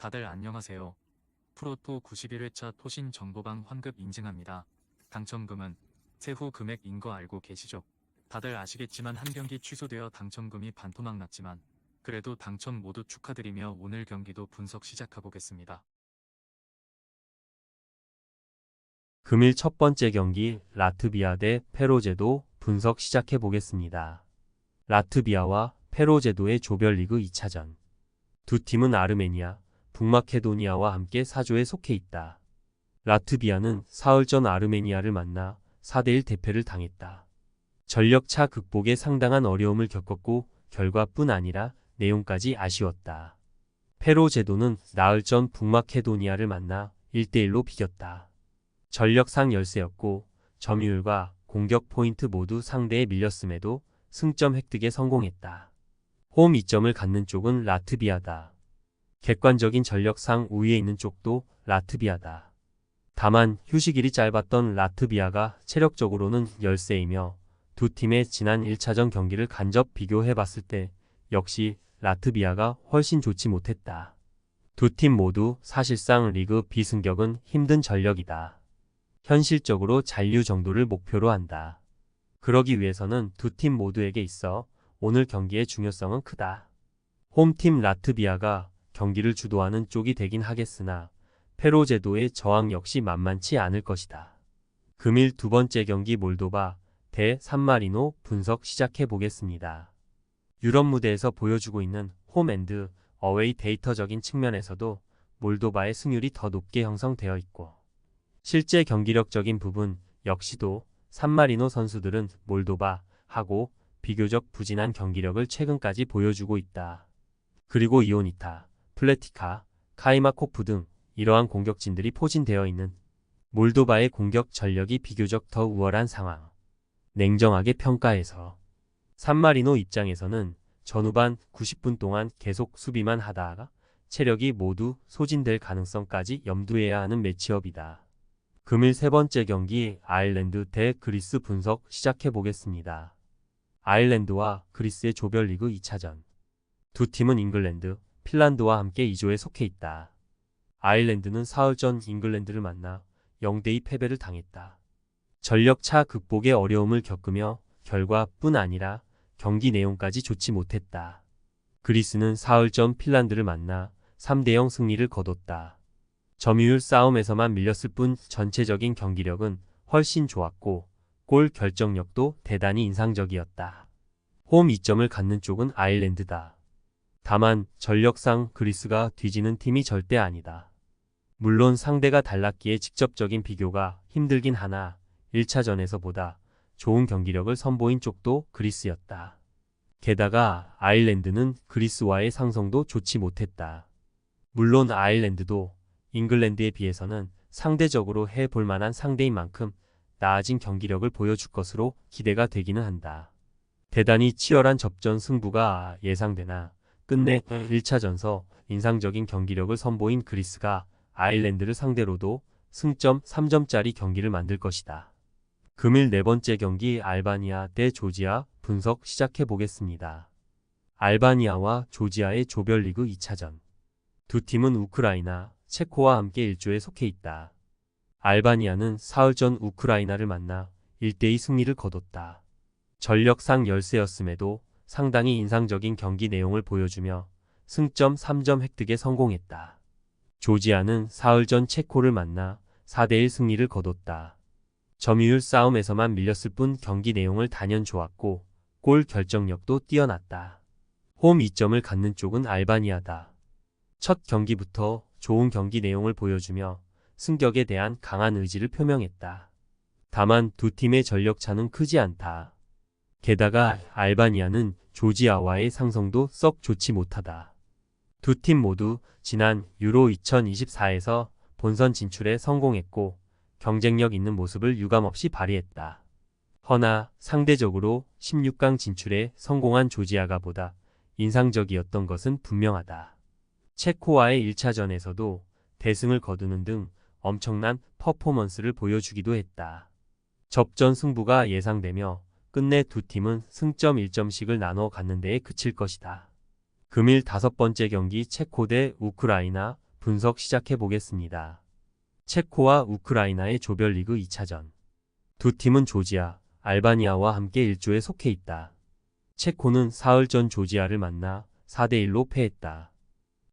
다들 안녕하세요. 프로토 91회차 토신 정보방 환급 인증합니다. 당첨금은 세후 금액인 거 알고 계시죠? 다들 아시겠지만 한 경기 취소되어 당첨금이 반토막 났지만 그래도 당첨 모두 축하드리며 오늘 경기도 분석 시작해보겠습니다. 금일 첫 번째 경기 라트비아 대 페로제도 분석 시작해 보겠습니다. 라트비아와 페로제도의 조별리그 2차전. 두 팀은 아르메니아, 북마케도니아와 함께 4조에 속해 있다. 라트비아는 사흘 전 아르메니아를 만나 4대1 대패를 당했다. 전력차 극복에 상당한 어려움을 겪었고 결과뿐 아니라 내용까지 아쉬웠다. 페로제도는 나흘 전 북마케도니아를 만나 1대1로 비겼다. 전력상 열세였고 점유율과 공격 포인트 모두 상대에 밀렸음에도 승점 획득에 성공했다. 홈 이점을 갖는 쪽은 라트비아다. 객관적인 전력상 우위에 있는 쪽도 라트비아다. 다만 휴식일이 짧았던 라트비아가 체력적으로는 열세이며 두 팀의 지난 1차전 경기를 간접 비교해봤을 때 역시 라트비아가 훨씬 좋지 못했다. 두 팀 모두 사실상 리그 비승격은 힘든 전력이다. 현실적으로 잔류 정도를 목표로 한다. 그러기 위해서는 두 팀 모두에게 있어 오늘 경기의 중요성은 크다. 홈팀 라트비아가 경기를 주도하는 쪽이 되긴 하겠으나 페로제도의 저항 역시 만만치 않을 것이다. 금일 두 번째 경기 몰도바 대 산마리노 분석 시작해 보겠습니다. 유럽 무대에서 보여주고 있는 홈앤드 어웨이 데이터적인 측면에서도 몰도바의 승률이 더 높게 형성되어 있고 실제 경기력적인 부분 역시도 산마리노 선수들은 몰도바하고 비교적 부진한 경기력을 최근까지 보여주고 있다. 그리고 이오니타, 플레티카, 카이마코프 등 이러한 공격진들이 포진되어 있는 몰도바의 공격 전력이 비교적 더 우월한 상황. 냉정하게 평가해서 산마리노 입장에서는 전후반 90분 동안 계속 수비만 하다가 체력이 모두 소진될 가능성까지 염두해야 하는 매치업이다. 금일 세 번째 경기 아일랜드 대 그리스 분석 시작해 보겠습니다. 아일랜드와 그리스의 조별리그 2차전. 두 팀은 잉글랜드, 핀란드와 함께 2조에 속해 있다. 아일랜드는 사흘 전 잉글랜드를 만나 0대2 패배를 당했다. 전력차 극복에 어려움을 겪으며 결과뿐 아니라 경기 내용까지 좋지 못했다. 그리스는 사흘 전 핀란드를 만나 3대0 승리를 거뒀다. 점유율 싸움에서만 밀렸을 뿐 전체적인 경기력은 훨씬 좋았고 골 결정력도 대단히 인상적이었다. 홈 이점을 갖는 쪽은 아일랜드다. 다만 전력상 그리스가 뒤지는 팀이 절대 아니다. 물론 상대가 달랐기에 직접적인 비교가 힘들긴 하나 1차전에서보다 좋은 경기력을 선보인 쪽도 그리스였다. 게다가 아일랜드는 그리스와의 상성도 좋지 못했다. 물론 아일랜드도 잉글랜드에 비해서는 상대적으로 해볼 만한 상대인 만큼 나아진 경기력을 보여줄 것으로 기대가 되기는 한다. 대단히 치열한 접전 승부가 예상되나 끝내 1차전서 인상적인 경기력을 선보인 그리스가 아일랜드를 상대로도 승점 3점짜리 경기를 만들 것이다. 금일 네 번째 경기 알바니아 대 조지아 분석 시작해 보겠습니다. 알바니아와 조지아의 조별리그 2차전. 두 팀은 우크라이나, 체코와 함께 1조에 속해 있다. 알바니아는 사흘 전 우크라이나를 만나 1대2 승리를 거뒀다. 전력상 열세였음에도 상당히 인상적인 경기 내용을 보여주며 승점 3점 획득에 성공했다. 조지아는 사흘 전 체코를 만나 4대1 승리를 거뒀다. 점유율 싸움에서만 밀렸을 뿐 경기 내용을 단연 좋았고 골 결정력도 뛰어났다. 홈 이점을 갖는 쪽은 알바니아다. 첫 경기부터 좋은 경기 내용을 보여주며 승격에 대한 강한 의지를 표명했다. 다만 두 팀의 전력차는 크지 않다. 게다가 알바니아는 조지아와의 상성도 썩 좋지 못하다. 두 팀 모두 지난 유로 2024에서 본선 진출에 성공했고 경쟁력 있는 모습을 유감없이 발휘했다. 허나 상대적으로 16강 진출에 성공한 조지아가 보다 인상적이었던 것은 분명하다. 체코와의 1차전에서도 대승을 거두는 등 엄청난 퍼포먼스를 보여주기도 했다. 접전 승부가 예상되며 끝내 두 팀은 승점 1점씩을 나눠 갖는 데에 그칠 것이다. 금일 다섯 번째 경기 체코 대 우크라이나 분석 시작해 보겠습니다. 체코와 우크라이나의 조별리그 2차전. 두 팀은 조지아, 알바니아와 함께 1조에 속해 있다. 체코는 사흘 전 조지아를 만나 4대1로 패했다.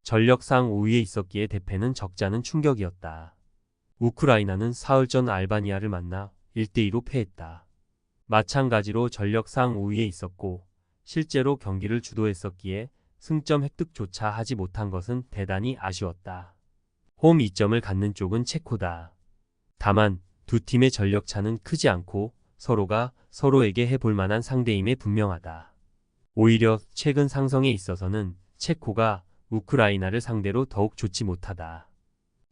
전력상 5위에 있었기에 대패는 적잖은 충격이었다. 우크라이나는 사흘 전 알바니아를 만나 1대2로 패했다. 마찬가지로 전력상 5위에 있었고 실제로 경기를 주도했었기에 승점 획득조차 하지 못한 것은 대단히 아쉬웠다. 홈 이점을 갖는 쪽은 체코다. 다만 두 팀의 전력 차는 크지 않고 서로가 서로에게 해볼 만한 상대임에 분명하다. 오히려 최근 상성에 있어서는 체코가 우크라이나를 상대로 더욱 좋지 못하다.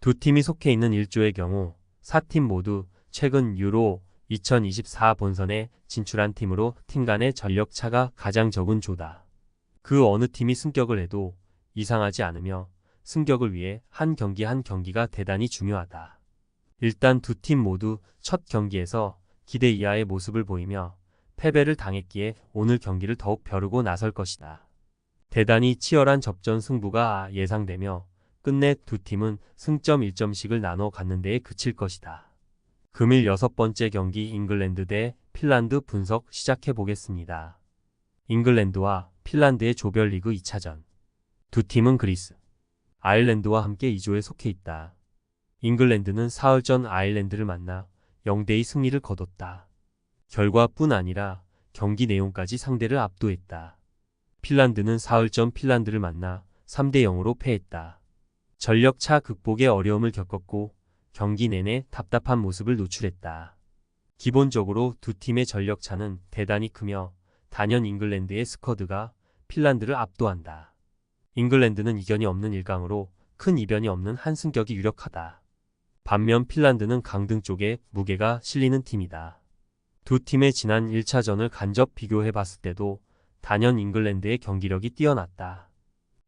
두 팀이 속해 있는 1조의 경우 4팀 모두 최근 유로 2024 본선에 진출한 팀으로 팀 간의 전력 차가 가장 적은 조다. 그 어느 팀이 승격을 해도 이상하지 않으며 승격을 위해 한 경기 한 경기가 대단히 중요하다. 일단 두 팀 모두 첫 경기에서 기대 이하의 모습을 보이며 패배를 당했기에 오늘 경기를 더욱 벼르고 나설 것이다. 대단히 치열한 접전 승부가 예상되며 끝내 두 팀은 승점 1점씩을 나눠 갖는 데에 그칠 것이다. 금일 6번째 경기 잉글랜드 대 핀란드 분석 시작해 보겠습니다. 잉글랜드와 핀란드의 조별리그 2차전. 두 팀은 그리스, 아일랜드와 함께 2조에 속해 있다. 잉글랜드는 사흘 전 아일랜드를 만나 0대2 승리를 거뒀다. 결과뿐 아니라 경기 내용까지 상대를 압도했다. 핀란드는 사흘 전 핀란드를 만나 3대0으로 패했다. 전력차 극복에 어려움을 겪었고 경기 내내 답답한 모습을 노출했다. 기본적으로 두 팀의 전력차는 대단히 크며 단연 잉글랜드의 스쿼드가 핀란드를 압도한다. 잉글랜드는 이견이 없는 1강으로 큰 이변이 없는 한 승격이 유력하다. 반면 핀란드는 강등 쪽에 무게가 실리는 팀이다. 두 팀의 지난 1차전을 간접 비교해 봤을 때도 단연 잉글랜드의 경기력이 뛰어났다.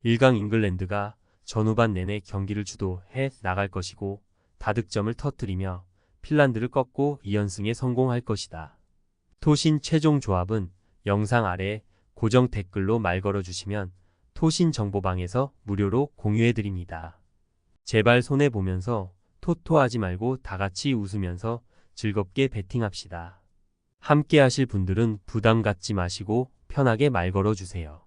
1강 잉글랜드가 전후반 내내 경기를 주도해 나갈 것이고 다득점을 터뜨리며 핀란드를 꺾고 2연승에 성공할 것이다. 토신 최종 조합은 영상 아래 고정 댓글로 말 걸어주시면 토신 정보방에서 무료로 공유해드립니다. 제발 손해보면서 토토하지 말고 다같이 웃으면서 즐겁게 베팅합시다. 함께 하실 분들은 부담 갖지 마시고 편하게 말 걸어주세요.